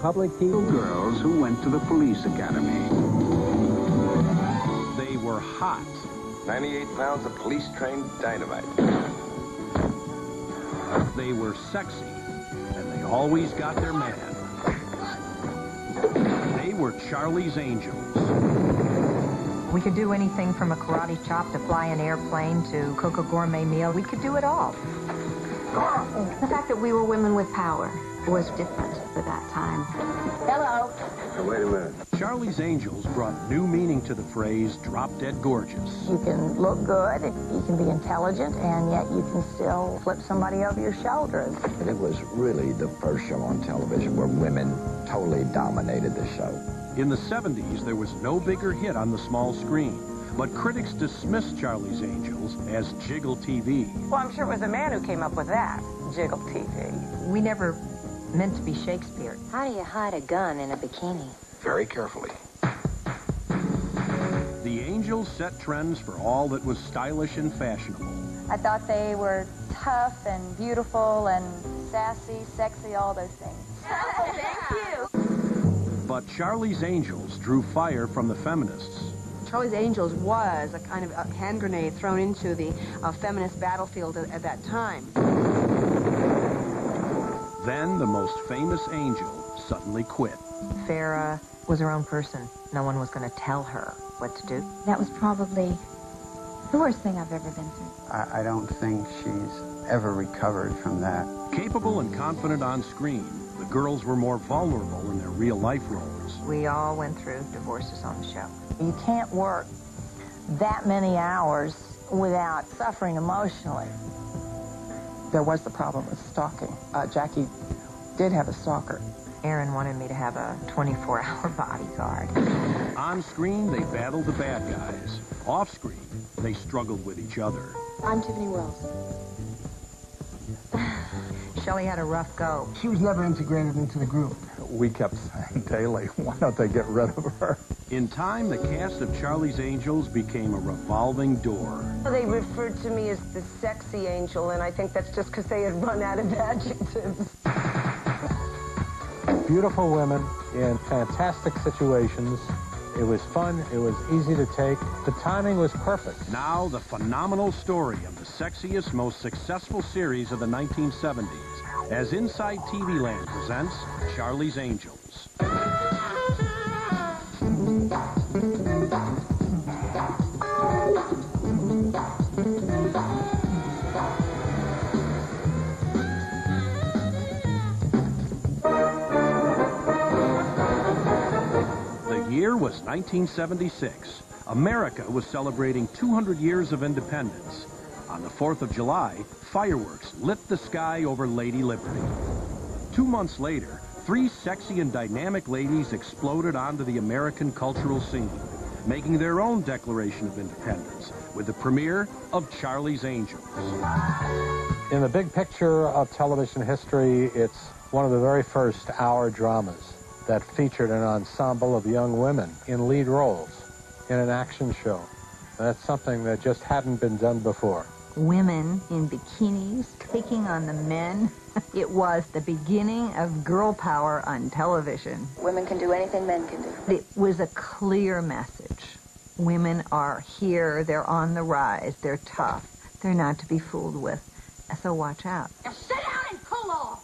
public TV. Two girls who went to the police academy. They were hot. 98 pounds of police-trained dynamite. They were sexy, and they always got their man. They were Charlie's Angels. We could do anything from a karate chop to fly an airplane to cook a gourmet meal. We could do it all. The fact that we were women with power was different at that time. Hello. Now, wait a minute. Charlie's Angels brought new meaning to the phrase drop-dead gorgeous. You can look good, you can be intelligent, and yet you can still flip somebody over your shoulders. And it was really the first show on television where women totally dominated the show. In the 70s, there was no bigger hit on the small screen, but critics dismissed Charlie's Angels as jiggle TV. Well, I'm sure it was a man who came up with that, jiggle TV. We never meant to be Shakespeare. How do you hide a gun in a bikini? Very carefully. The Angels set trends for all that was stylish and fashionable. I thought they were tough and beautiful and sassy, sexy, all those things. Thank you. But Charlie's Angels drew fire from the feminists. Charlie's Angels was a kind of a hand grenade thrown into the feminist battlefield at that time. Then the most famous angel suddenly quit. Farrah was her own person. No one was going to tell her what to do. That was probably the worst thing I've ever been through. I don't think she's ever recovered from that. Capable and confident on screen, the girls were more vulnerable in their real-life roles. We all went through divorces on the show. You can't work that many hours without suffering emotionally. There was the problem with stalking. Jackie did have a stalker. Aaron wanted me to have a 24-hour bodyguard. On screen, they battled the bad guys. Off screen, they struggled with each other. I'm Tiffany Wells. Shelley had a rough go. She was never integrated into the group. We kept saying daily, why don't they get rid of her? In time, the cast of Charlie's Angels became a revolving door. They referred to me as the sexy angel, and I think that's just because they had run out of adjectives. Beautiful women in fantastic situations. It was fun. It was easy to take. The timing was perfect. Now, the phenomenal story of the sexiest, most successful series of the 1970s, as Inside TV Land presents Charlie's Angels. The year was 1976. America was celebrating 200 years of independence. On the 4th of July, fireworks lit the sky over Lady Liberty. 2 months later, 3 sexy and dynamic ladies exploded onto the American cultural scene, making their own Declaration of Independence with the premiere of Charlie's Angels. In the big picture of television history, it's one of the very first hour dramas that featured an ensemble of young women in lead roles in an action show. That's something that just hadn't been done before. Women in bikinis taking on the men. It was the beginning of girl power on television. Women can do anything men can do. It was a clear message. Women are here, they're on the rise, they're tough, they're not to be fooled with. So watch out. Now sit down and cool off.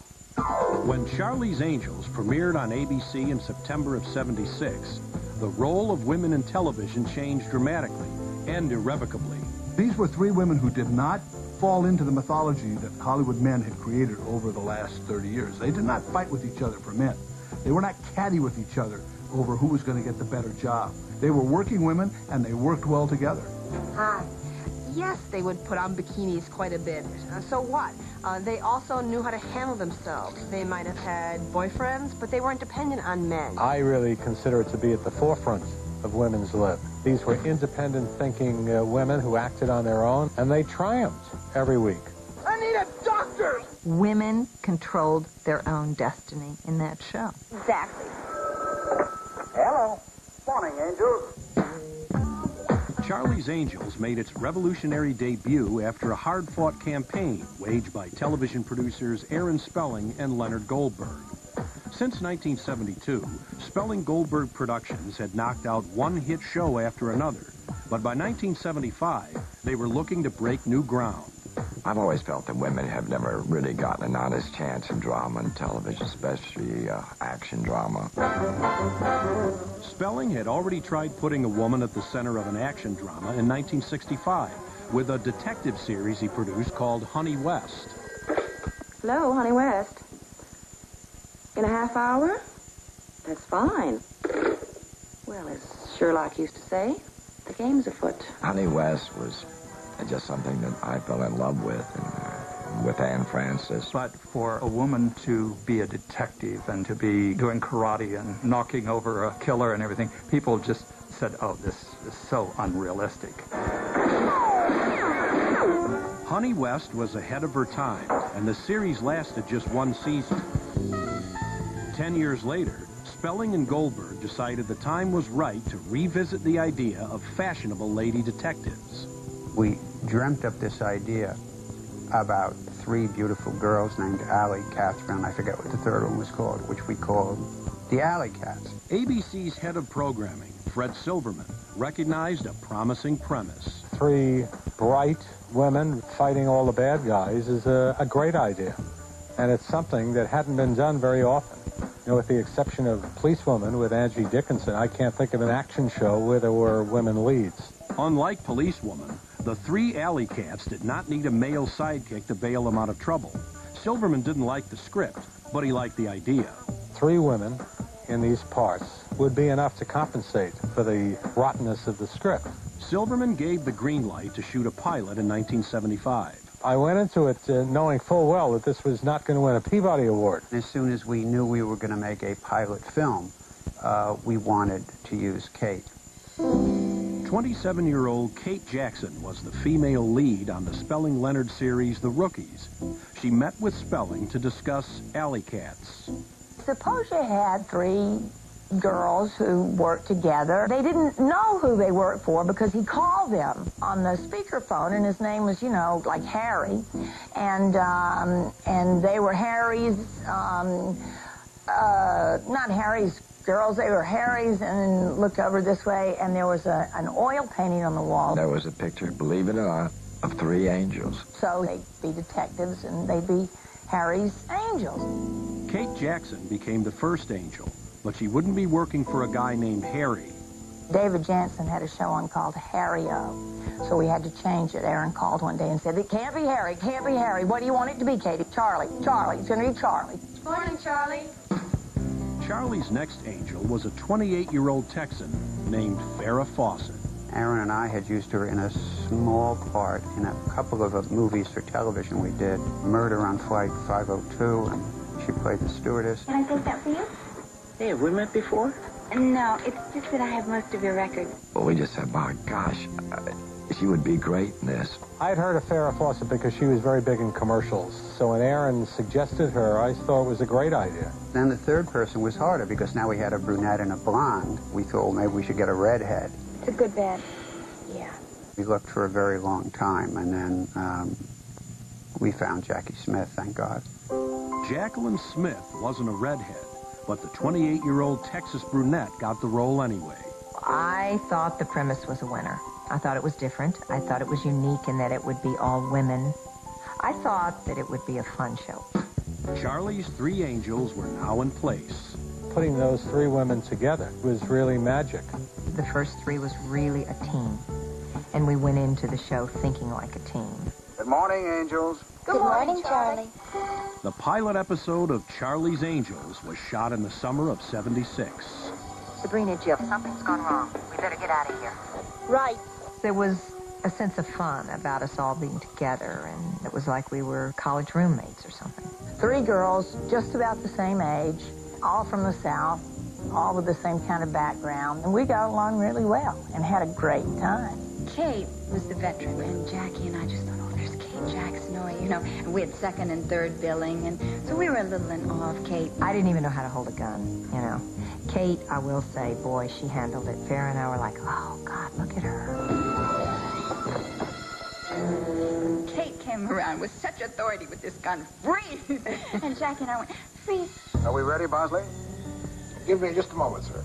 When Charlie's Angels premiered on ABC in September of '76, the role of women in television changed dramatically and irrevocably. These were 3 women who did not fall into the mythology that Hollywood men had created over the last 30 years. They did not fight with each other for men. They were not catty with each other over who was going to get the better job. They were working women, and they worked well together. Hi. Yes, they would put on bikinis quite a bit. So what? They also knew how to handle themselves. They might have had boyfriends, but they weren't dependent on men. I really consider it to be at the forefront of women's lib. These were independent thinking women who acted on their own, and they triumphed every week. I need a doctor! Women controlled their own destiny in that show. Exactly. Hello. Morning, Angels. Charlie's Angels made its revolutionary debut after a hard-fought campaign waged by television producers Aaron Spelling and Leonard Goldberg. Since 1972, Spelling Goldberg Productions had knocked out one hit show after another. But by 1975, they were looking to break new ground. I've always felt that women have never really gotten an honest chance in drama and television, especially action drama. Spelling had already tried putting a woman at the center of an action drama in 1965 with a detective series he produced called Honey West. Hello, Honey West. In a half hour? That's fine. Well, as Sherlock used to say, the game's afoot. Honey West was just something that I fell in love with, and with Anne Francis. But for a woman to be a detective and to be doing karate and knocking over a killer and everything, people just said, oh, this is so unrealistic. Honey West was ahead of her time, and the series lasted just one season. 10 years later, Spelling and Goldberg decided the time was right to revisit the idea of fashionable lady detectives. We dreamt up this idea about three beautiful girls named Allie, Catherine, I forget what the third one was called, which we called the Alley Cats. ABC's head of programming, Fred Silverman, recognized a promising premise. Three bright women fighting all the bad guys is a great idea. And it's something that hadn't been done very often. You know, with the exception of Policewoman with Angie Dickinson, I can't think of an action show where there were women leads. Unlike Policewoman, the three Alley Cats did not need a male sidekick to bail them out of trouble. Silverman didn't like the script, but he liked the idea. Three women in these parts would be enough to compensate for the rottenness of the script. Silverman gave the green light to shoot a pilot in 1975. I went into it knowing full well that this was not going to win a Peabody Award. As soon as we knew we were going to make a pilot film, we wanted to use Kate. 27-year-old Kate Jackson was the female lead on the Spelling-Leonard series The Rookies. She met with Spelling to discuss Alley Cats. Suppose you had three girls who worked together. They didn't know who they worked for because he called them on the speakerphone, and his name was, you know, like Harry. And they were Harry's, not Harry's girls, they were Harry's, and looked over this way, and there was an oil painting on the wall. There was a picture, believe it or not, of three angels. So they'd be detectives, and they'd be Harry's angels. Kate Jackson became the first angel, but she wouldn't be working for a guy named Harry. David Jansen had a show on called Harry-O, so we had to change it. Aaron called one day and said, it can't be Harry, it can't be Harry. What do you want it to be, Katie? Charlie, Charlie, it's going to be Charlie. Morning, Charlie. Charlie's next angel was a 28-year-old Texan named Farrah Fawcett. Aaron and I had used her in a small part in a couple of movies for television we did. Murder on Flight 502, and she played the stewardess. Can I take that for you? Hey, have we met before? No, it's just that I have most of your records. Well, we just said, my gosh, she would be great in this. I had heard of Farrah Fawcett because she was very big in commercials. So when Aaron suggested her, I thought it was a great idea. Then the third person was harder because now we had a brunette and a blonde. We thought, well, maybe we should get a redhead. It's a good bet. Yeah. We looked for a very long time, and then we found Jackie Smith, thank God. Jacqueline Smith wasn't a redhead, but the 28-year-old Texas brunette got the role anyway. I thought the premise was a winner. I thought it was different. I thought it was unique in that it would be all women. I thought that it would be a fun show. Charlie's three angels were now in place. Putting those three women together was really magic. The first three was really a team, and we went into the show thinking like a team. Good morning, angels. Good morning, Charlie. The pilot episode of Charlie's Angels was shot in the summer of '76. Sabrina, Jill, something's gone wrong. We better get out of here. Right. There was a sense of fun about us all being together, and it was like we were college roommates or something. Three girls, just about the same age, all from the South, all with the same kind of background, and we got along really well and had a great time. Kate was the veteran, and Jackie and I just thought, oh, there's Kate Jackson, you know, and we had second and third billing, and so we were a little in awe of Kate. I didn't even know how to hold a gun, you know. Kate, I will say, boy, she handled it. Farrah and I were like, oh, God, look at her. Kate came around with such authority with this gun. Freeze! And Jackie and I went, feet. Are we ready, Bosley? Give me just a moment, sir.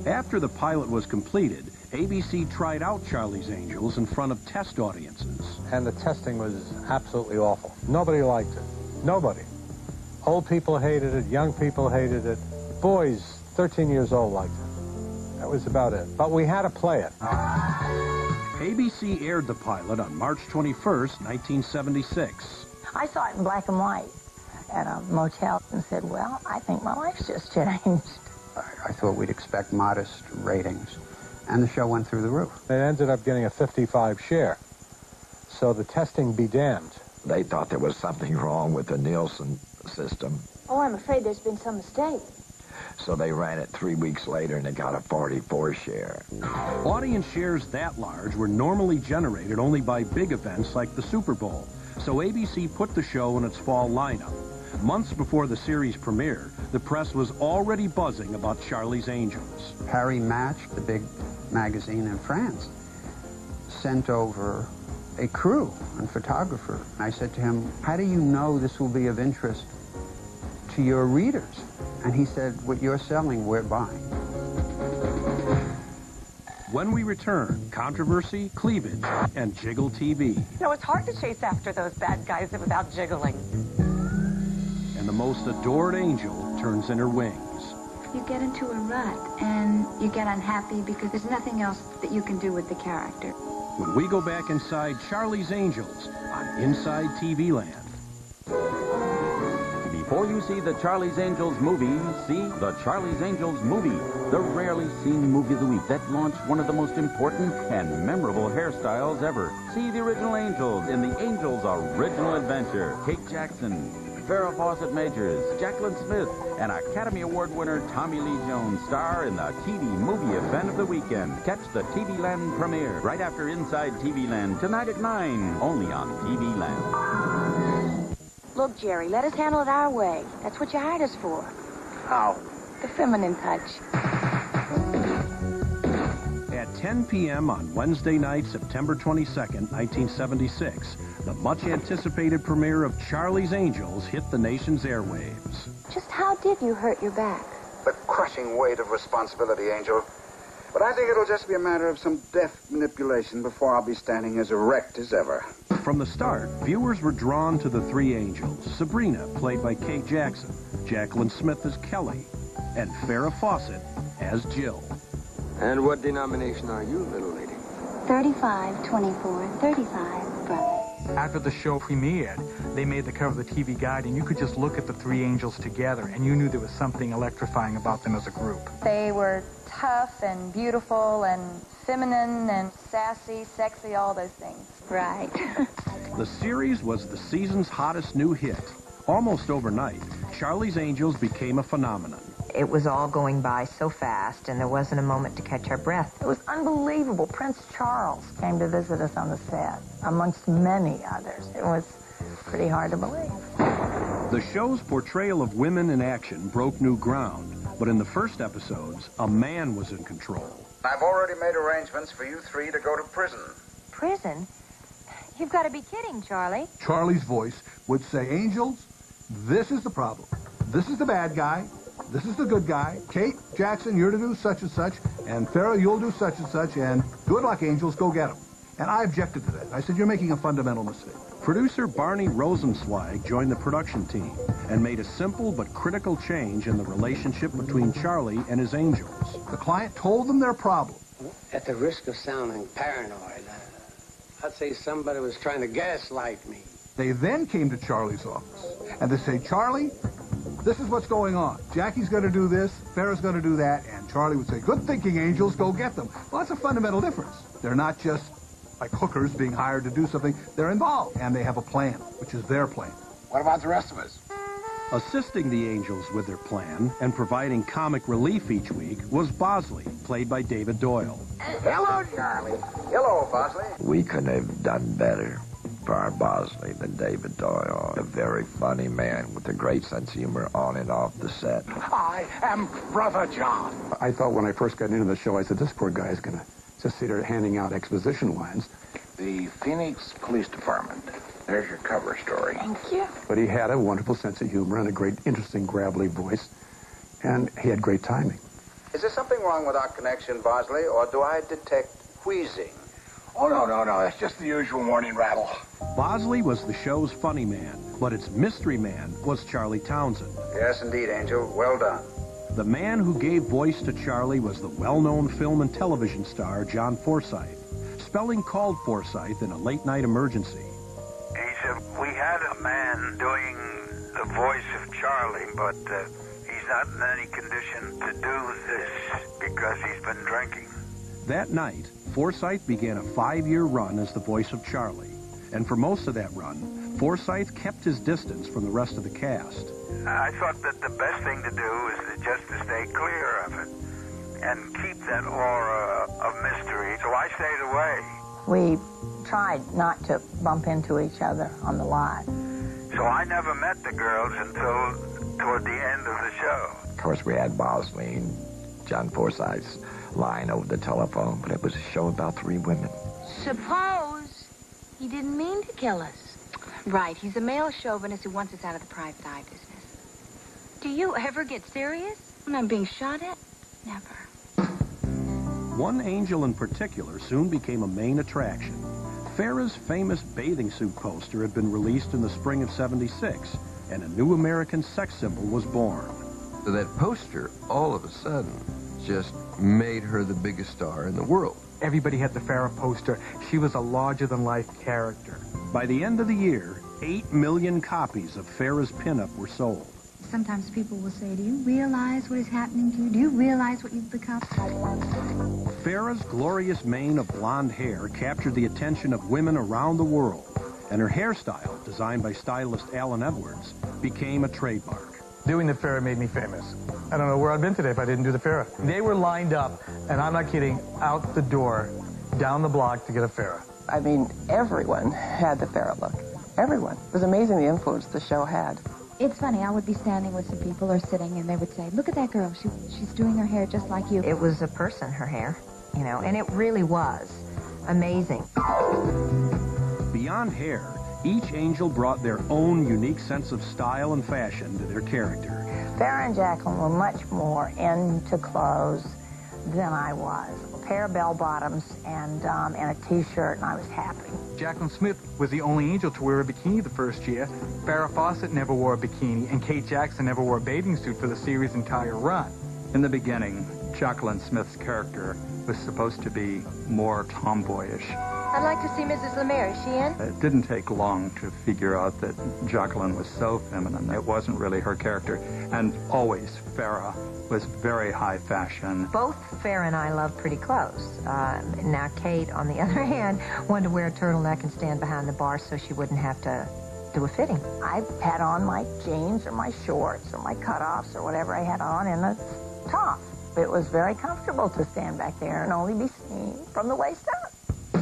After the pilot was completed, ABC tried out Charlie's Angels in front of test audiences. And the testing was absolutely awful. Nobody liked it. Nobody. Old people hated it, young people hated it. Boys, 13 years old, liked it. That was about it. But we had to play it. ABC aired the pilot on March 21st, 1976. I saw it in black and white at a motel and said, well, I think my life's just changed. I thought we'd expect modest ratings, and the show went through the roof. It ended up getting a 55 share. So the testing be damned. They thought there was something wrong with the Nielsen system, Oh, I'm afraid there's been some mistake. so they ran it 3 weeks later and it got a 44 share. Audience shares that large were normally generated only by big events like the Super Bowl, so ABC put the show in its fall lineup. Months before the series premiere, the press was already buzzing about Charlie's Angels. Harry Match, the big magazine in France, sent over a crew and photographer. I said to him, how do you know this will be of interest to your readers? And he said, what you're selling, we're buying. When we return, controversy, cleavage, and jiggle TV. No, it's hard to chase after those bad guys without jiggling. And the most adored angel turns in her wings. You get into a rut, and you get unhappy because there's nothing else that you can do with the character. When we go back inside Charlie's Angels on Inside TV Land. Before you see the Charlie's Angels movie, see the Charlie's Angels movie, the rarely seen movie of the week that launched one of the most important and memorable hairstyles ever. See the original Angels in the Angels' original adventure. Kate Jackson, Farrah Fawcett Majors, Jacqueline Smith, and Academy Award winner Tommy Lee Jones star in the TV movie event of the weekend. Catch the TV Land premiere right after Inside TV Land tonight at 9, only on TV Land. Look, Jerry, let us handle it our way. That's what you hired us for. How? The feminine touch. At 10 p.m. on Wednesday night, September 22nd, 1976, the much-anticipated premiere of Charlie's Angels hit the nation's airwaves. Just how did you hurt your back? The crushing weight of responsibility, Angel. But I think it'll just be a matter of some deft manipulation before I'll be standing as erect as ever. From the start, viewers were drawn to the three angels. Sabrina, played by Kate Jackson, Jacqueline Smith as Kelly, and Farrah Fawcett as Jill. And what denomination are you, little lady? 35, 24, 35, brother. After the show premiered, they made the cover of the TV Guide, and you could just look at the three angels together, and you knew there was something electrifying about them as a group. They were tough and beautiful and feminine and sassy, sexy, all those things. Right. The series was the season's hottest new hit. Almost overnight, Charlie's Angels became a phenomenon. It was all going by so fast, and there wasn't a moment to catch our breath. It was unbelievable. Prince Charles came to visit us on the set, amongst many others. It was pretty hard to believe. The show's portrayal of women in action broke new ground, but in the first episodes, a man was in control. I've already made arrangements for you three to go to prison. Prison? You've got to be kidding, Charlie. Charlie's voice would say, Angels, this is the problem. This is the bad guy. This is the good guy. Kate Jackson, you're to do such and such. And Farrah, you'll do such and such. And good luck, Angels. Go get them. And I objected to that. I said, you're making a fundamental mistake. Producer Barney Rosenzweig joined the production team and made a simple but critical change in the relationship between Charlie and his angels. The client told them their problem. At the risk of sounding paranoid, I'd say somebody was trying to gaslight me. They then came to Charlie's office, and they say, Charlie, this is what's going on. Jackie's going to do this, Farrah's going to do that, and Charlie would say, good thinking, Angels, go get them. Well, that's a fundamental difference. They're not just like hookers being hired to do something. They're involved, and they have a plan, which is their plan. What about the rest of us? Assisting the angels with their plan and providing comic relief each week was Bosley, played by David Doyle. Hello, Charlie. Hello, Bosley. We couldn't have done better for our Bosley than David Doyle. A very funny man with a great sense of humor on and off the set. I am Brother John. I thought when I first got into the show, I said, this poor guy is going to just sit there handing out exposition lines. The Phoenix Police Department There's your cover story. Thank you. But he had a wonderful sense of humor and a great, interesting, gravelly voice, and he had great timing. Is there something wrong with our connection, Bosley, or do I detect wheezing? Oh, no. That's just the usual morning rattle. Bosley was the show's funny man, but its mystery man was Charlie Townsend. Yes, indeed, Angel. Well done. The man who gave voice to Charlie was the well-known film and television star John Forsythe. Spelling called Forsythe in a late-night emergency. He said, we had a man doing the voice of Charlie, but he's not in any condition to do this because he's been drinking. That night, Forsythe began a 5-year run as the voice of Charlie. And for most of that run, Forsythe kept his distance from the rest of the cast. I thought that the best thing to do is just to stay clear of it and keep that aura of mystery. So I stayed away. We tried not to bump into each other on the lot. So I never met the girls until toward the end of the show. Of course, we had Bosley and John Forsythe's line over the telephone, but it was a show about 3 women. Suppose he didn't mean to kill us. Right, he's a male chauvinist who wants us out of the private eye business. Do you ever get serious when I'm being shot at? Never. One angel in particular soon became a main attraction. Farrah's famous bathing suit poster had been released in the spring of '76, and a new American sex symbol was born. So that poster, all of a sudden, just made her the biggest star in the world. Everybody had the Farrah poster. She was a larger-than-life character. By the end of the year, 8 million copies of Farrah's pinup were sold. Sometimes people will say, do you realize what is happening to you? Do you realize what you've become? Farrah's glorious mane of blonde hair captured the attention of women around the world, and her hairstyle, designed by stylist Alan Edwards, became a trademark. Doing the Farrah made me famous. I don't know where I'd been today if I didn't do the Farrah. They were lined up, and I'm not kidding, out the door, down the block to get a Farrah. I mean, everyone had the Farrah look. Everyone. It was amazing the influence the show had. It's funny, I would be standing with some people or sitting, and they would say, look at that girl. She's doing her hair just like you. It was a person, her hair, you know, and it really was amazing. Beyond hair, each angel brought their own unique sense of style and fashion to their character. Farrah and Jacqueline were much more into clothes than I was. A pair of bell-bottoms and a T-shirt, and I was happy. Jacqueline Smith was the only angel to wear a bikini the first year. Farrah Fawcett never wore a bikini, and Kate Jackson never wore a bathing suit for the series' entire run. In the beginning, Jacqueline Smith's character was supposed to be more tomboyish. I'd like to see Mrs. Lemire. Is she in? It didn't take long to figure out that Jacqueline was so feminine. It wasn't really her character. And always, Farrah was very high fashion. Both Farrah and I loved pretty clothes. Now, Kate, on the other hand, wanted to wear a turtleneck and stand behind the bar so she wouldn't have to do a fitting. I had on my jeans or my shorts or my cutoffs or whatever I had on in a top. It was very comfortable to stand back there and only be seen from the waist up.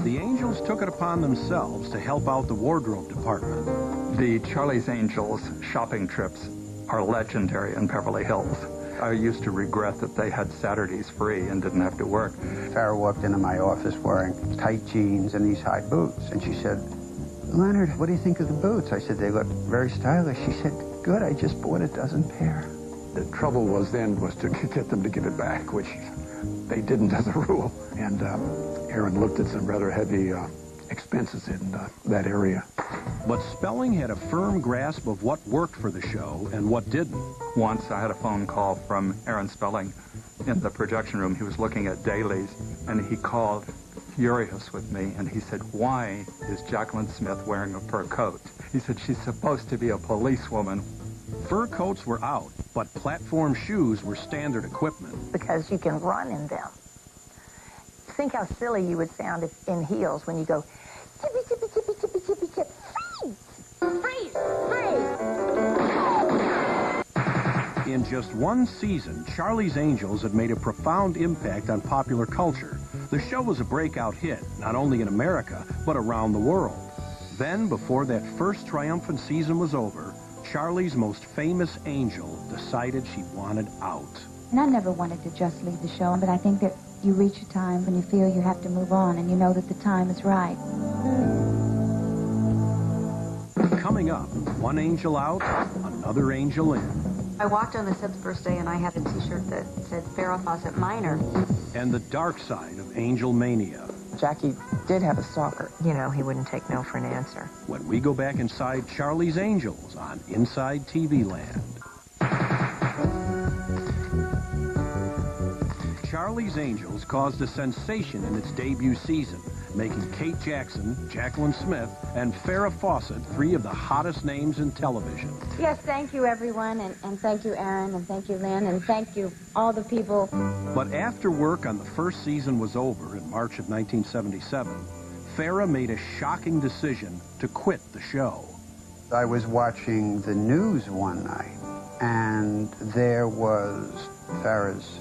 The angels took it upon themselves to help out the wardrobe department. The Charlie's Angels shopping trips are legendary in Beverly Hills. I used to regret that they had Saturdays free and didn't have to work. Farrah walked into my office wearing tight jeans and these high boots, and she said, Leonard, what do you think of the boots? I said, they look very stylish. She said, good, I just bought a dozen pair. The trouble was to get them to give it back, which they didn't as a rule. And Aaron looked at some rather heavy expenses in that area. But Spelling had a firm grasp of what worked for the show and what didn't. Once I had a phone call from Aaron Spelling in the projection room. He was looking at dailies, and he called furious with me, and he said, why is Jacqueline Smith wearing a fur coat? He said, she's supposed to be a policewoman. Fur coats were out, but platform shoes were standard equipment. Because you can run in them. Think how silly you would sound if in heels when you go, tippy, tippy, tippy, tippy, tippy, tip, freeze! Freeze! Freeze! In just one season, Charlie's Angels had made a profound impact on popular culture. The show was a breakout hit, not only in America, but around the world. Then, before that first triumphant season was over, Charlie's most famous angel decided she wanted out. And I never wanted to just leave the show, but I think that you reach a time when you feel you have to move on and you know that the time is right. up. One angel out, another angel in. I walked on the set the first day and I had a t-shirt that said Farrah Fawcett Minor. And the dark side of angel mania. Jackie did have a stalker. You know, he wouldn't take no for an answer. When we go back inside Charlie's Angels on Inside TV Land. Charlie's Angels caused a sensation in its debut season, making Kate Jackson, Jacqueline Smith, and Farrah Fawcett 3 of the hottest names in television. Yes, thank you, everyone, and thank you, Aaron, and thank you, Lynn, and thank you, all the people. But after work on the first season was over in March of 1977, Farrah made a shocking decision to quit the show. I was watching the news one night, and there was Farrah's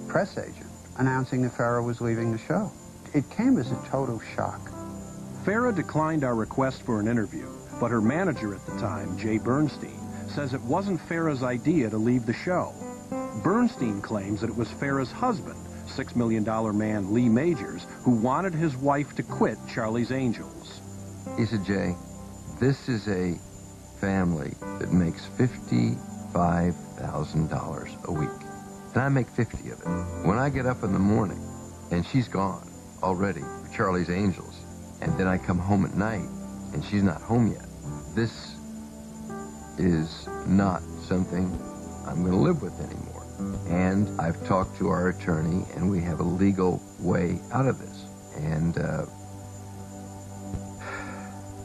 press agent announcing that Farrah was leaving the show. It came as a total shock. Farrah declined our request for an interview, but her manager at the time, Jay Bernstein, says it wasn't Farrah's idea to leave the show. Bernstein claims that it was Farrah's husband, $6 million man Lee Majors, who wanted his wife to quit Charlie's Angels. He said, Jay, this is a family that makes $55,000 a week. And I make 50 of it. When I get up in the morning and she's gone already for Charlie's Angels, and then I come home at night and she's not home yet, this is not something I'm going to live with anymore. And I've talked to our attorney, and we have a legal way out of this. And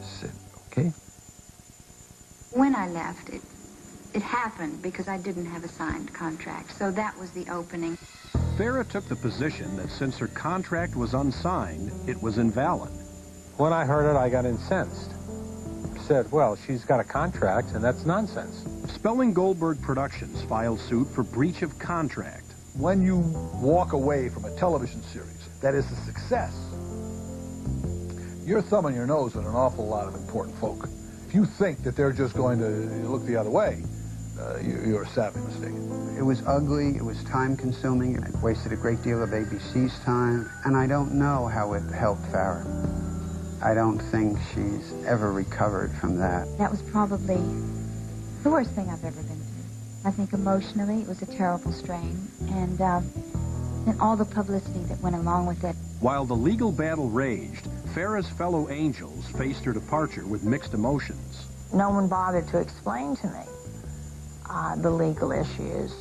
said, okay. When I left, it happened because I didn't have a signed contract, so that was the opening. Farrah took the position that since her contract was unsigned, it was invalid. When I heard it, I got incensed. Said, well, she's got a contract, and that's nonsense. Spelling Goldberg Productions filed suit for breach of contract. When you walk away from a television series that is a success, you're thumbing your nose at an awful lot of important folk. If you think that they're just going to look the other way, you're sadly mistaken. It was ugly, it was time-consuming, it wasted a great deal of ABC's time, and I don't know how it helped Farrah. I don't think she's ever recovered from that. That was probably the worst thing I've ever been through. I think emotionally it was a terrible strain, and all the publicity that went along with it. While the legal battle raged, Farrah's fellow angels faced her departure with mixed emotions. No one bothered to explain to me the legal issues,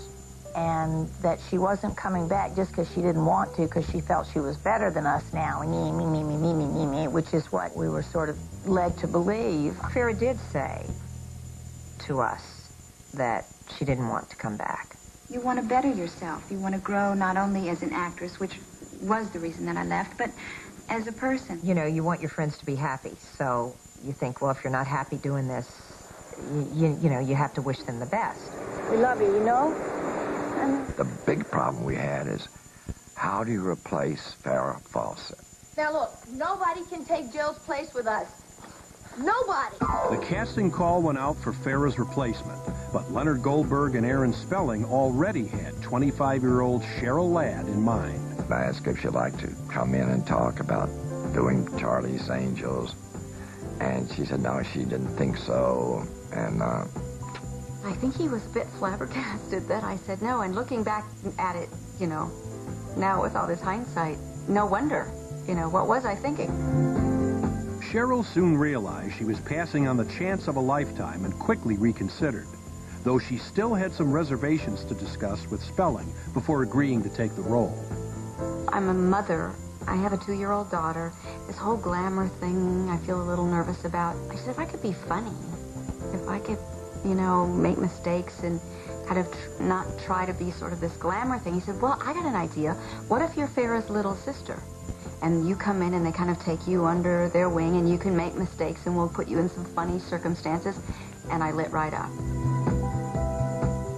and that she wasn't coming back just because she didn't want to, because she felt she was better than us now, me, which is what we were sort of led to believe. Farrah did say to us that she didn't want to come back. You want to better yourself. You want to grow not only as an actress, which was the reason that I left, but as a person. You know, you want your friends to be happy, so you think, well, if you're not happy doing this, you know, you have to wish them the best. We love you, you know? The big problem we had is, how do you replace Farrah Fawcett? Now look, nobody can take Jill's place with us. Nobody! The casting call went out for Farrah's replacement, but Leonard Goldberg and Aaron Spelling already had 25-year-old Cheryl Ladd in mind. I asked if she'd like to come in and talk about doing Charlie's Angels, and she said no, she didn't think so, and I think he was a bit flabbergasted that I said no, and looking back at it, you know, now with all this hindsight, no wonder, you know, what was I thinking? Cheryl soon realized she was passing on the chance of a lifetime and quickly reconsidered, though she still had some reservations to discuss with Spelling before agreeing to take the role. I'm a mother. I have a 2-year-old daughter. This whole glamour thing I feel a little nervous about. I said, if I could be funny, if I could, you know, make mistakes and kind of not try to be sort of this glamour thing. He said, well, I got an idea. What if you're Farrah's little sister? And you come in and they kind of take you under their wing and you can make mistakes and we'll put you in some funny circumstances. And I lit right up.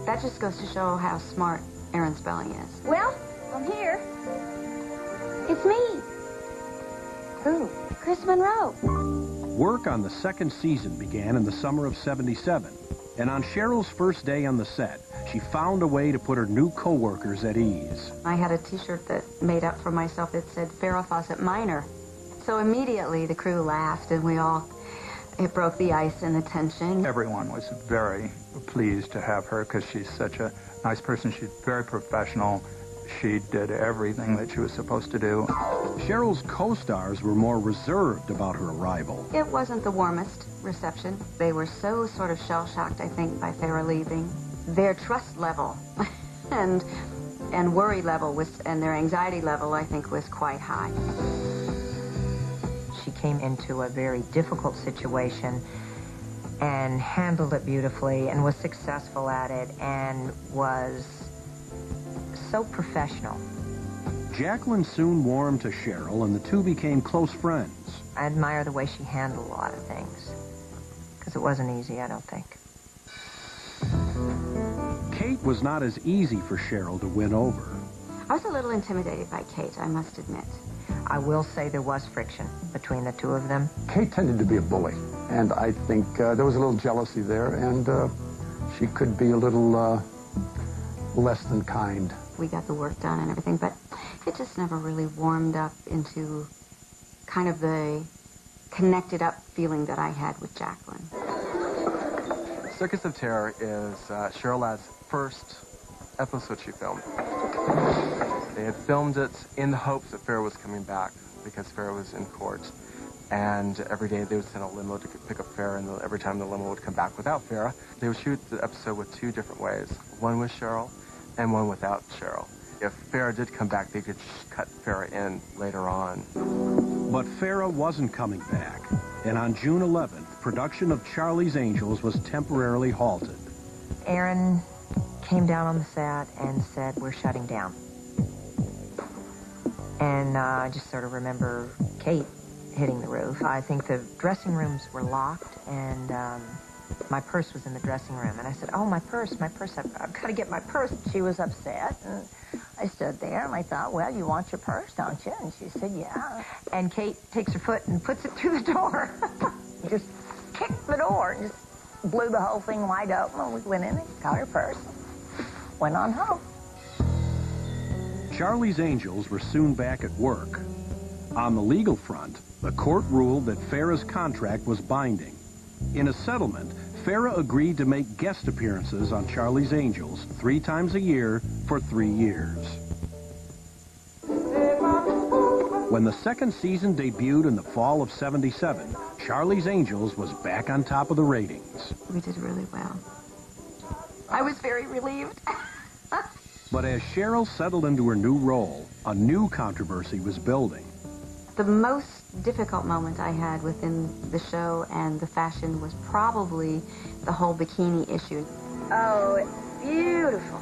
That just goes to show how smart Aaron Spelling is. Well, I'm here. It's me. Who? Chris Monroe. Work on the second season began in the summer of '77, and on Cheryl's first day on the set, she found a way to put her new co-workers at ease. I had a t-shirt that made up for myself that said Farrah Fawcett Minor. So immediately the crew laughed and we all It broke the ice and the tension. Everyone was very pleased to have her because she's such a nice person. She's very professional. She did everything that she was supposed to do. Cheryl's co-stars were more reserved about her arrival. It wasn't the warmest reception. They were so sort of shell-shocked, I think, by Farrah leaving. Their trust level and worry level and their anxiety level, I think, was quite high. She came into a very difficult situation and handled it beautifully and was successful at it and was so professional. Jacqueline soon warmed to Cheryl, and the two became close friends. I admire the way she handled a lot of things, because it wasn't easy, I don't think. Kate was not as easy for Cheryl to win over. I was a little intimidated by Kate, I must admit. I will say there was friction between the two of them. Kate tended to be a bully, and I think there was a little jealousy there, and she could be a little less than kind. We got the work done and everything, but it just never really warmed up into kind of the connected up feeling that I had with Jacqueline. Circus of Terror is Cheryl Ladd's first episode she filmed. They had filmed it in the hopes that Farrah was coming back because Farrah was in court. And every day they would send a limo to pick up Farrah, and every time the limo would come back without Farrah, they would shoot the episode with two different ways. One with Cheryl and one without Cheryl. If Farrah did come back, they could cut Farrah in later on. But Farrah wasn't coming back, and on June 11th, production of Charlie's Angels was temporarily halted. Aaron came down on the set and said, "We're shutting down." And I just sort of remember Kate hitting the roof. I think the dressing rooms were locked, and my purse was in the dressing room. And I said, "Oh, my purse, I've got to get my purse." She was upset, and I stood there, and I thought, well, you want your purse, don't you? And she said, yeah. And Kate takes her foot and puts it through the door. Just kicked the door and just blew the whole thing wide open. And we went in and got her purse, went on home. Charlie's Angels were soon back at work. On the legal front, the court ruled that Farrah's contract was binding. In a settlement, Farrah agreed to make guest appearances on Charlie's Angels 3 times a year for 3 years. When the second season debuted in the fall of '77, Charlie's Angels was back on top of the ratings. We did really well. I was very relieved. But as Cheryl settled into her new role, a new controversy was building. The most difficult moment I had within the show and the fashion was probably the whole bikini issue. Oh, it's beautiful.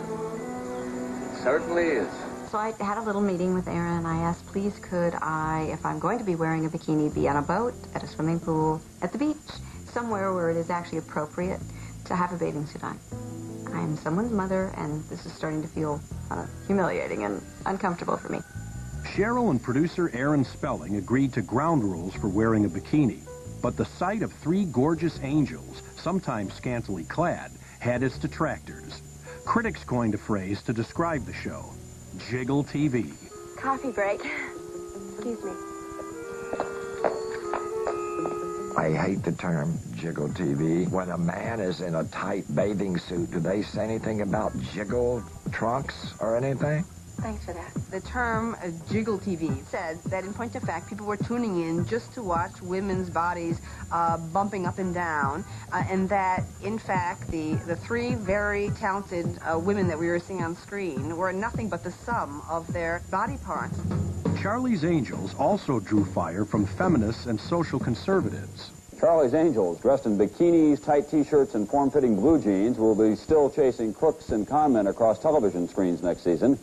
Certainly is. So I had a little meeting with Aaron, and I asked, please could I, if I'm going to be wearing a bikini, be on a boat, at a swimming pool, at the beach, somewhere where it is actually appropriate to have a bathing suit on. I am someone's mother, and this is starting to feel humiliating and uncomfortable for me. Cheryl and producer Aaron Spelling agreed to ground rules for wearing a bikini, but the sight of 3 gorgeous angels, sometimes scantily clad, had its detractors. Critics coined a phrase to describe the show: Jiggle TV. Coffee break. Excuse me. I hate the term jiggle TV. When a man is in a tight bathing suit, do they say anything about jiggle trunks or anything? Thanks for that. The term jiggle TV says that in point of fact, people were tuning in just to watch women's bodies bumping up and down, and that, in fact, the 3 very talented women that we were seeing on screen were nothing but the sum of their body parts. Charlie's Angels also drew fire from feminists and social conservatives. Charlie's Angels, dressed in bikinis, tight T-shirts, and form-fitting blue jeans, will be still chasing crooks and conmen across television screens next season,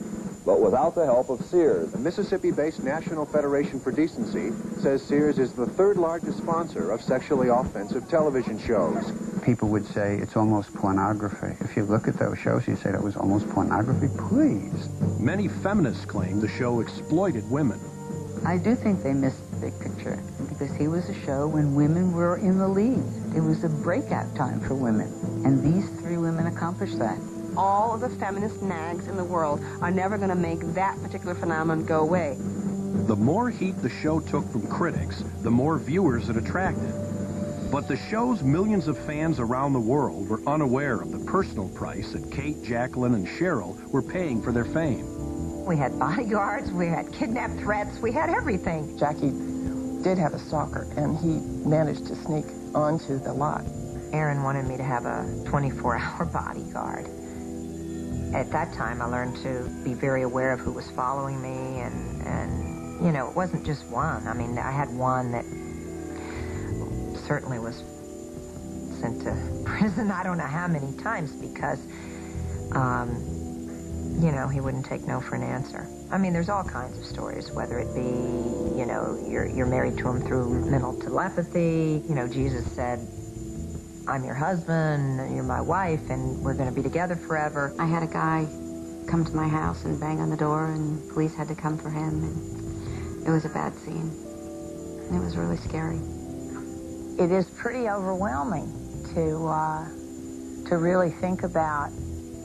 but without the help of Sears. The Mississippi-based National Federation for Decency says Sears is the 3rd largest sponsor of sexually offensive television shows. People would say it's almost pornography. If you look at those shows, you say that was almost pornography. Please. Many feminists claim the show exploited women. I do think they missed the big picture, because he was a show when women were in the lead. It was a breakout time for women, and these 3 women accomplished that. All of the feminist nags in the world are never going to make that particular phenomenon go away. The more heat the show took from critics, the more viewers it attracted. But the show's millions of fans around the world were unaware of the personal price that Kate, Jacqueline, and Cheryl were paying for their fame. We had bodyguards, we had kidnap threats, we had everything. Jackie did have a stalker, and he managed to sneak onto the lot. Aaron wanted me to have a 24-hour bodyguard. At that time, I learned to be very aware of who was following me, and you know, it wasn't just one. I mean, I had one that certainly was sent to prison I don't know how many times because, you know, he wouldn't take no for an answer. I mean, there's all kinds of stories, whether it be, you know, you're married to him through mental telepathy. You know, Jesus said, I'm your husband, you're my wife, and we're going to be together forever. I had a guy come to my house and bang on the door, and police had to come for him, and it was a bad scene. It was really scary. It is pretty overwhelming to really think about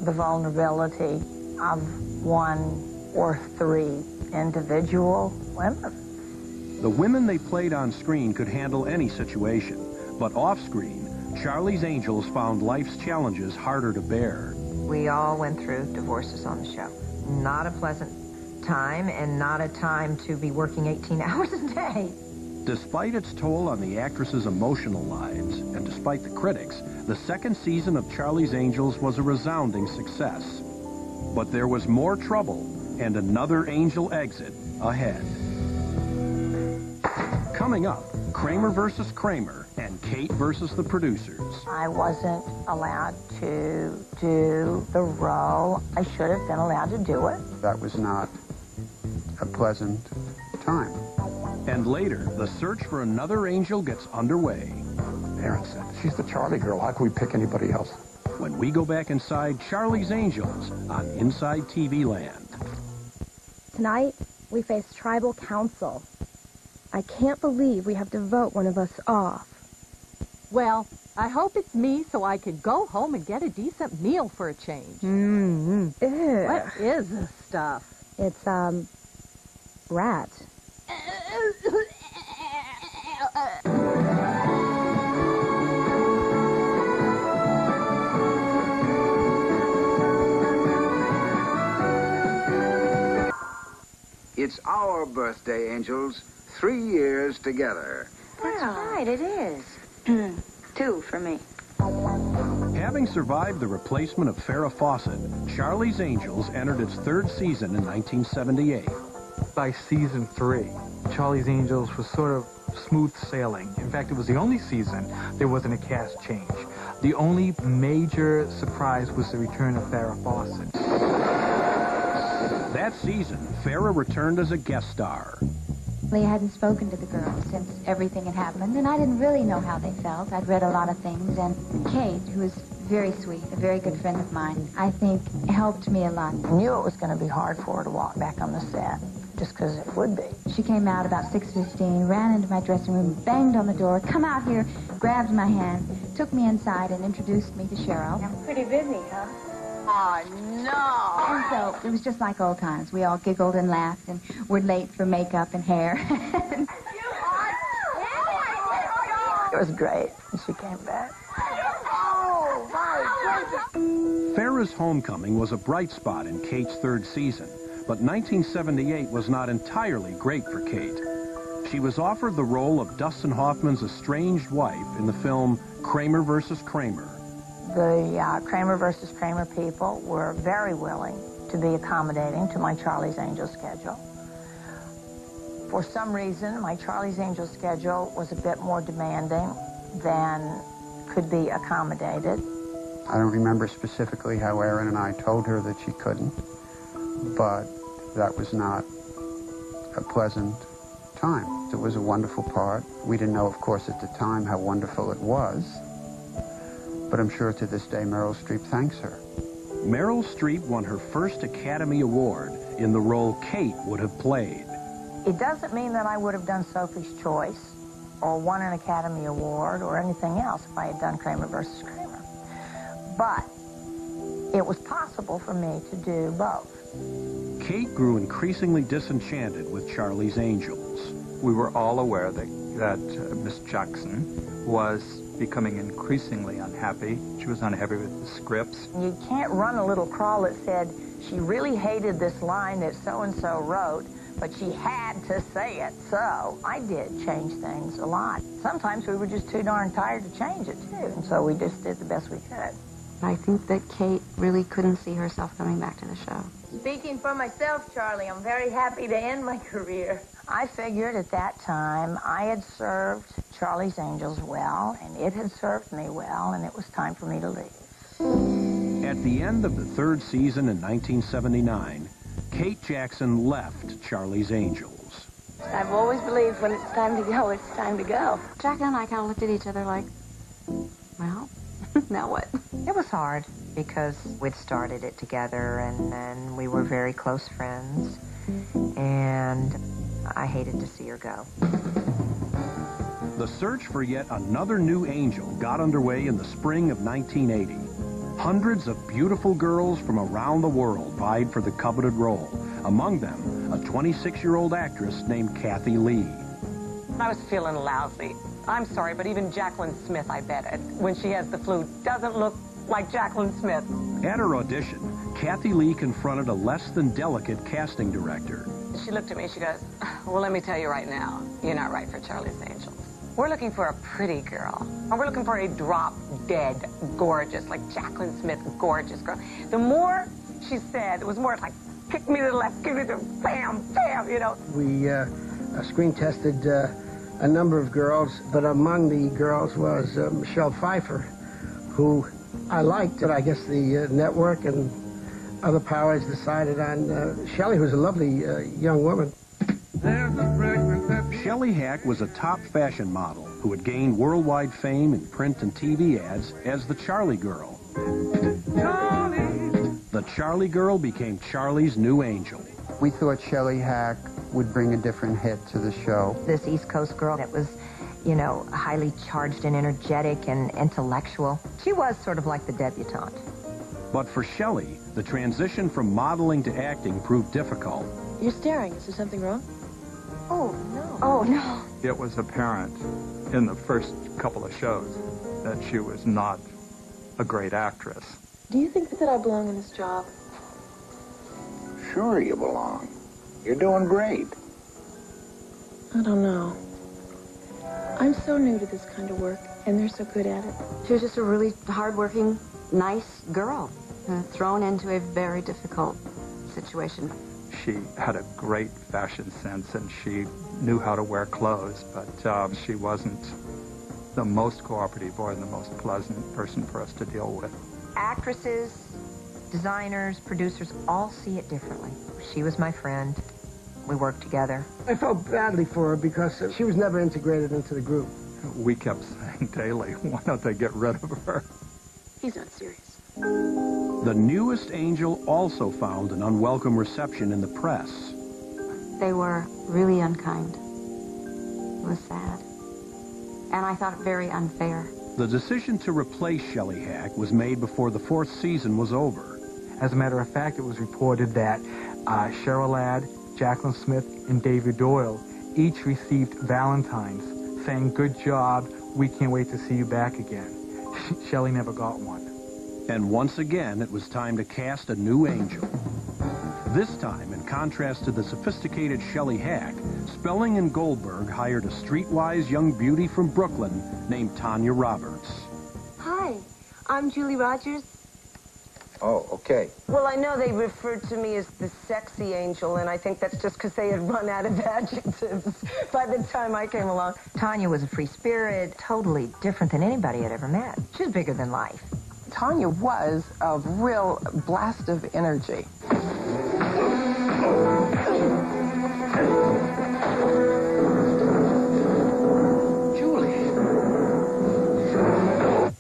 the vulnerability of one or three individual women. The women they played on screen could handle any situation, but off-screen, Charlie's Angels found life's challenges harder to bear. We all went through divorces on the show. Not a pleasant time, and not a time to be working 18 hours a day. Despite its toll on the actresses' emotional lives, and despite the critics, the second season of Charlie's Angels was a resounding success. But there was more trouble and another angel exit ahead. Coming up, Kramer versus Kramer and Kate versus the producers. I wasn't allowed to do the role. I should have been allowed to do it. That was not a pleasant time. And later, the search for another angel gets underway. Aaron said, she's the Charlie girl. How can we pick anybody else? When we go back inside Charlie's Angels on Inside TV Land. Tonight, we face tribal council. I can't believe we have to vote one of us off. Well, I hope it's me so I can go home and get a decent meal for a change. Ew. What is this stuff? It's, rat. It's our birthday, Angels. 3 years together. That's right, it is. 2 for me. Having survived the replacement of Farrah Fawcett, Charlie's Angels entered its third season in 1978. By season 3, Charlie's Angels was sort of smooth sailing. In fact, it was the only season there wasn't a cast change. The only major surprise was the return of Farrah Fawcett. That season, Farrah returned as a guest star. I hadn't spoken to the girls since everything had happened, and I didn't really know how they felt. I'd read a lot of things, and Kate, who is very sweet, a very good friend of mine, I think helped me a lot. I knew it was going to be hard for her to walk back on the set, just because it would be. She came out about 6:15, ran into my dressing room, banged on the door, come out here, grabbed my hand, took me inside, and introduced me to Cheryl. I'm pretty busy, huh? Oh, no! And so it was just like old times. We all giggled and laughed, and were late for makeup and hair. It was great when she came back. Oh, my goodness! Farrah's homecoming was a bright spot in Kate's third season, but 1978 was not entirely great for Kate. She was offered the role of Dustin Hoffman's estranged wife in the film Kramer versus Kramer. The Kramer versus Kramer people were very willing to be accommodating to my Charlie's Angels schedule. For some reason, my Charlie's Angels schedule was a bit more demanding than could be accommodated. I don't remember specifically how Erin and I told her that she couldn't, but that was not a pleasant time. It was a wonderful part. We didn't know, of course, at the time how wonderful it was. But I'm sure to this day Meryl Streep thanks her. Meryl Streep won her first Academy Award in the role Kate would have played. It doesn't mean that I would have done Sophie's Choice or won an Academy Award or anything else if I had done Kramer versus Kramer. But it was possible for me to do both. Kate grew increasingly disenchanted with Charlie's Angels. We were all aware that Miss Jackson was becoming increasingly unhappy. She was unhappy with the scripts. You can't run a little crawl that said she really hated this line that so-and-so wrote, but she had to say it. So I did change things a lot. Sometimes we were just too darn tired to change it, too. And so we just did the best we could. I think that Kate really couldn't see herself coming back to the show. Speaking for myself, Charlie, I'm very happy to end my career. I figured at that time I had served Charlie's Angels well, and it had served me well, and it was time for me to leave. At the end of the third season in 1979, Kate Jackson left Charlie's Angels. I've always believed when it's time to go, it's time to go. Jacqueline and I kind of looked at each other like, well, now what? It was hard because we'd started it together, and we were very close friends, and I hated to see her go. The search for yet another new angel got underway in the spring of 1980. Hundreds of beautiful girls from around the world vied for the coveted role. Among them, a 26-year-old actress named Kathy Lee. I was feeling lousy. I'm sorry, but even Jacqueline Smith, I bet, when she has the flu, doesn't look like Jacqueline Smith. At her audition, Kathy Lee confronted a less than delicate casting director. She looked at me, she goes, well, let me tell you right now, you're not right for Charlie's Angels. We're looking for a pretty girl. And we're looking for a drop-dead, gorgeous, like Jacqueline Smith, gorgeous girl. The more she said, it was more like, kick me to the left, kick me to the bam, bam, you know. We screen tested a number of girls, but among the girls was Michelle Pfeiffer, who I liked, but I guess the network and other powers decided on Shelley, who's a lovely young woman. Shelley Hack was a top fashion model who had gained worldwide fame in print and TV ads as the Charlie Girl. The Charlie Girl became Charlie's new angel. We thought Shelley Hack would bring a different hit to the show. This East Coast girl that was, you know, highly charged and energetic and intellectual. She was sort of like the debutante. But for Shelley, the transition from modeling to acting proved difficult. You're staring. Is there something wrong? Oh, no. Oh, no. It was apparent in the first couple of shows that she was not a great actress. Do you think that I belong in this job? Sure you belong. You're doing great. I don't know. I'm so new to this kind of work, and they're so good at it. She was just a really hardworking, nice girl, thrown into a very difficult situation. She had a great fashion sense, and she knew how to wear clothes, but she wasn't the most cooperative or the most pleasant person for us to deal with. Actresses, designers, producers all see it differently. She was my friend. We worked together. I felt badly for her because she was never integrated into the group. We kept saying daily, why don't they get rid of her? He's not serious. The newest angel also found an unwelcome reception in the press. They were really unkind. It was sad. And I thought it very unfair. The decision to replace Shelley Hack was made before the fourth season was over. As a matter of fact, it was reported that Cheryl Ladd, Jacqueline Smith, and David Doyle each received Valentines saying, "Good job, we can't wait to see you back again." Shelley never got one. And once again, it was time to cast a new angel. This time, in contrast to the sophisticated Shelley Hack, Spelling and Goldberg hired a streetwise young beauty from Brooklyn named Tanya Roberts. Hi, I'm Julie Rogers. Oh, okay. Well, I know they referred to me as the sexy angel, and I think that's just because they had run out of adjectives by the time I came along. Tanya was a free spirit, totally different than anybody I'd ever met. She was bigger than life. Tanya was a real blast of energy. Julie.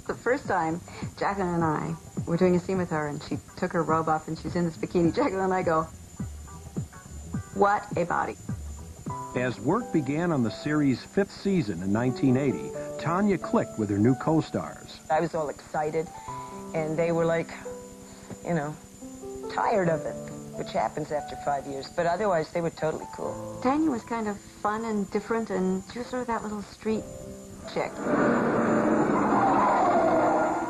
The first time, Jacqueline and I were doing a scene with her, and she took her robe off, and she's in this bikini. Jacqueline and I go, what a body. As work began on the series' fifth season in 1980, Tanya clicked with her new co-stars. I was all excited, and they were like, you know, tired of it, which happens after 5 years. But otherwise, they were totally cool. Tanya was kind of fun and different, and she was sort of that little street chick.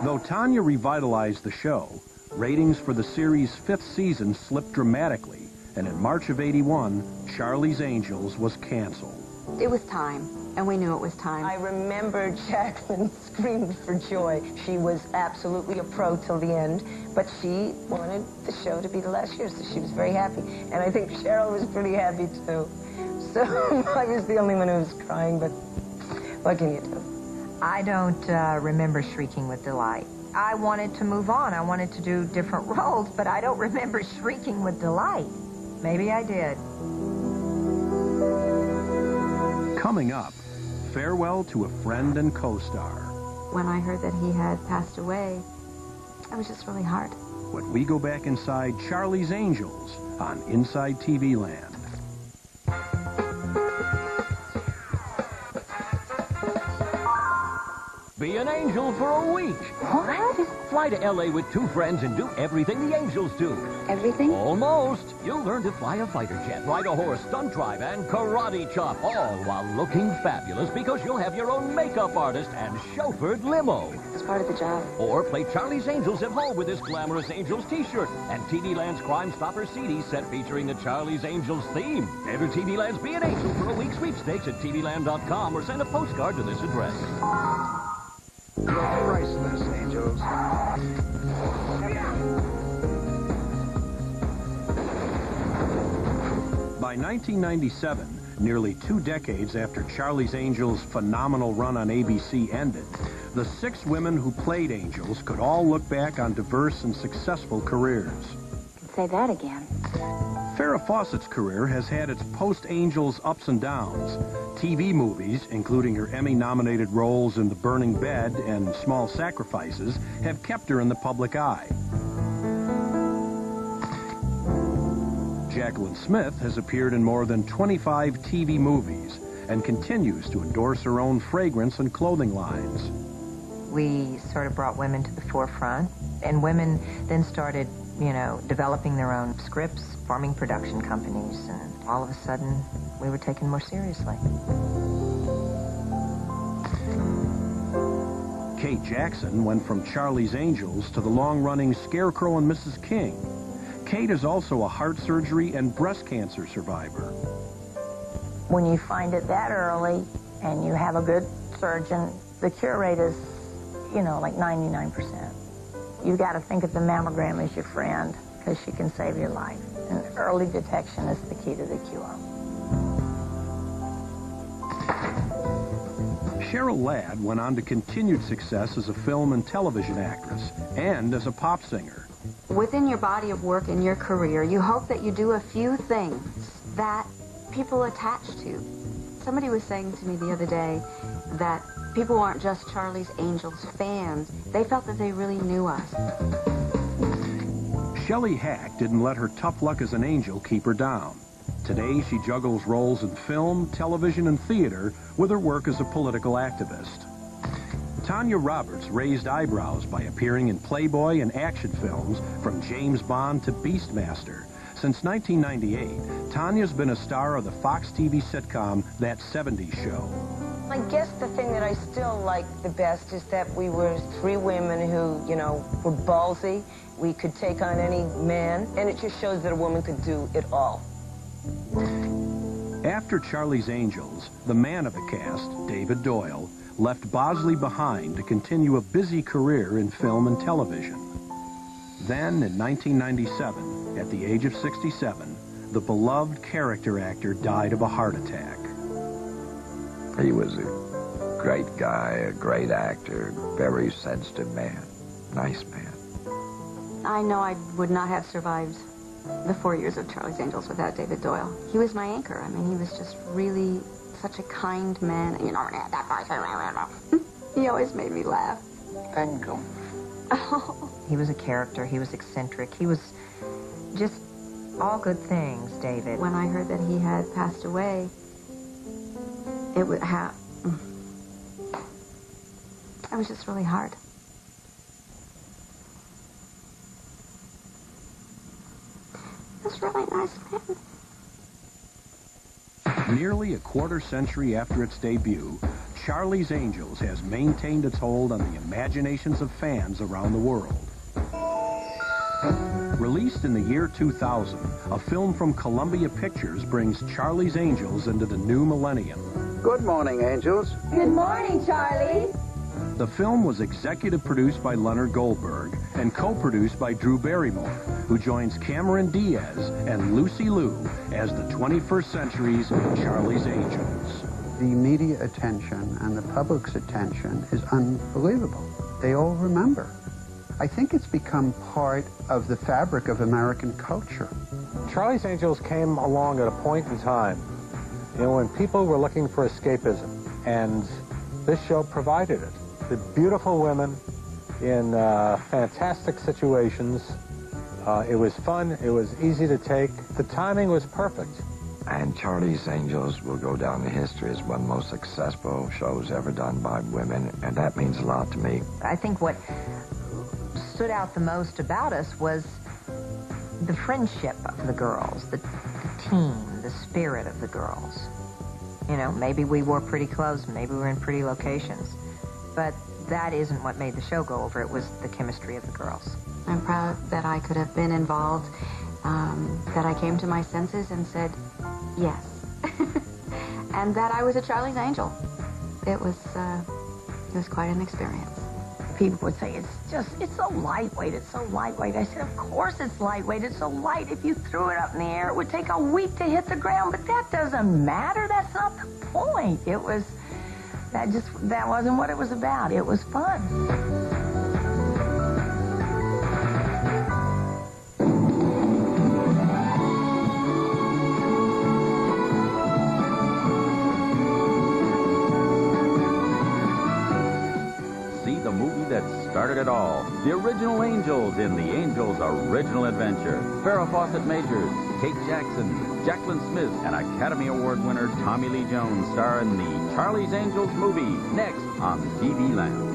Though Tanya revitalized the show, ratings for the series' 5th season slipped dramatically, and in March of '81, Charlie's Angels was canceled. It was time, and we knew it was time. I remember Jacqueline screamed for joy. She was absolutely a pro till the end, but she wanted the show to be the last year, so she was very happy. And I think Cheryl was pretty happy, too. So I was the only one who was crying, but what can you do? I don't remember shrieking with delight. I wanted to move on. I wanted to do different roles, but I don't remember shrieking with delight. Maybe I did. Coming up, farewell to a friend and co-star. When I heard that he had passed away, it was just really hard. When we go back inside Charlie's Angels on Inside TV Land. Be an angel for a week. What? Fly to L.A. with 2 friends and do everything the angels do. Everything? Almost. You'll learn to fly a fighter jet, ride a horse, stunt drive, and karate chop, all while looking fabulous because you'll have your own makeup artist and chauffeured limo. It's part of the job. Or play Charlie's Angels at home with this glamorous Angels t-shirt and TV Land's Crime Stopper CD set featuring the Charlie's Angels theme. Enter TV Land's Be an Angel for a week sweepstakes at tvland.com or send a postcard to this address. You're priceless, Angels. By 1997, nearly 2 decades after Charlie's Angels' phenomenal run on ABC ended, the 6 women who played Angels could all look back on diverse and successful careers. Say that again. Farrah Fawcett's career has had its post-Angels ups and downs. TV movies, including her Emmy-nominated roles in The Burning Bed and Small Sacrifices, have kept her in the public eye. Jacqueline Smith has appeared in more than 25 TV movies and continues to endorse her own fragrance and clothing lines. We sort of brought women to the forefront, and women then started, developing their own scripts, forming production companies, and all of a sudden, we were taken more seriously. Kate Jackson went from Charlie's Angels to the long-running Scarecrow and Mrs. King. Kate is also a heart surgery and breast cancer survivor. When you find it that early and you have a good surgeon, the cure rate is, like 99%. You've got to think of the mammogram as your friend because she can save your life. And early detection is the key to the cure. Cheryl Ladd went on to continued success as a film and television actress and as a pop singer. Within your body of work and your career, you hope that you do a few things that people attach to. Somebody was saying to me the other day that people aren't just Charlie's Angels fans. They felt that they really knew us. Shelley Hack didn't let her tough luck as an angel keep her down. Today, she juggles roles in film, television, and theater with her work as a political activist. Tanya Roberts raised eyebrows by appearing in Playboy and action films from James Bond to Beastmaster. Since 1998, Tanya's been a star of the Fox TV sitcom That 70s Show. I guess the thing that I still like the best is that we were 3 women who, were ballsy. We could take on any man, and it just shows that a woman could do it all. After Charlie's Angels, the man of the cast, David Doyle, left Bosley behind to continue a busy career in film and television. Then, in 1997, at the age of 67, the beloved character actor died of a heart attack. He was a great guy, a great actor, very sensitive man, nice man. I know I would not have survived the 4 years of Charlie's Angels without David Doyle. He was my anchor. I mean, he was just really such a kind man. He always made me laugh. Thank you. He was a character. He was eccentric. He was just all good things, David. When I heard that he had passed away, it was just really hard. He was a really nice man. Nearly a quarter century after its debut, Charlie's Angels has maintained its hold on the imaginations of fans around the world. Released in the year 2000, a film from Columbia Pictures brings Charlie's Angels into the new millennium. Good morning, Angels. Good morning, Charlie. The film was executive produced by Leonard Goldberg and co-produced by Drew Barrymore, who joins Cameron Diaz and Lucy Liu as the 21st century's Charlie's Angels. The media attention and the public's attention is unbelievable. They all remember. I think it's become part of the fabric of American culture. Charlie's Angels came along at a point in time, when people were looking for escapism, and this show provided it. The beautiful women in fantastic situations. It was fun. It was easy to take. The timing was perfect. And Charlie's Angels will go down in history as one of the most successful shows ever done by women, and that means a lot to me. I think what stood out the most about us was the friendship of the girls, the team, the spirit of the girls. You know, maybe we wore pretty clothes, maybe we were in pretty locations, but that isn't what made the show go over. It was the chemistry of the girls. I'm proud that I could have been involved, that I came to my senses and said yes, and that I was a Charlie's Angel. It was quite an experience. People would say, it's so lightweight, it's so lightweight. I said, of course it's lightweight, it's so light. If you threw it up in the air, it would take a week to hit the ground, but that doesn't matter. That's not the point. It was, that wasn't what it was about. It was fun. Started it all. The original Angels in the Angels' Original Adventure. Farrah Fawcett Majors, Kate Jackson, Jacqueline Smith, and Academy Award winner Tommy Lee Jones star in the Charlie's Angels movie next on TV Land.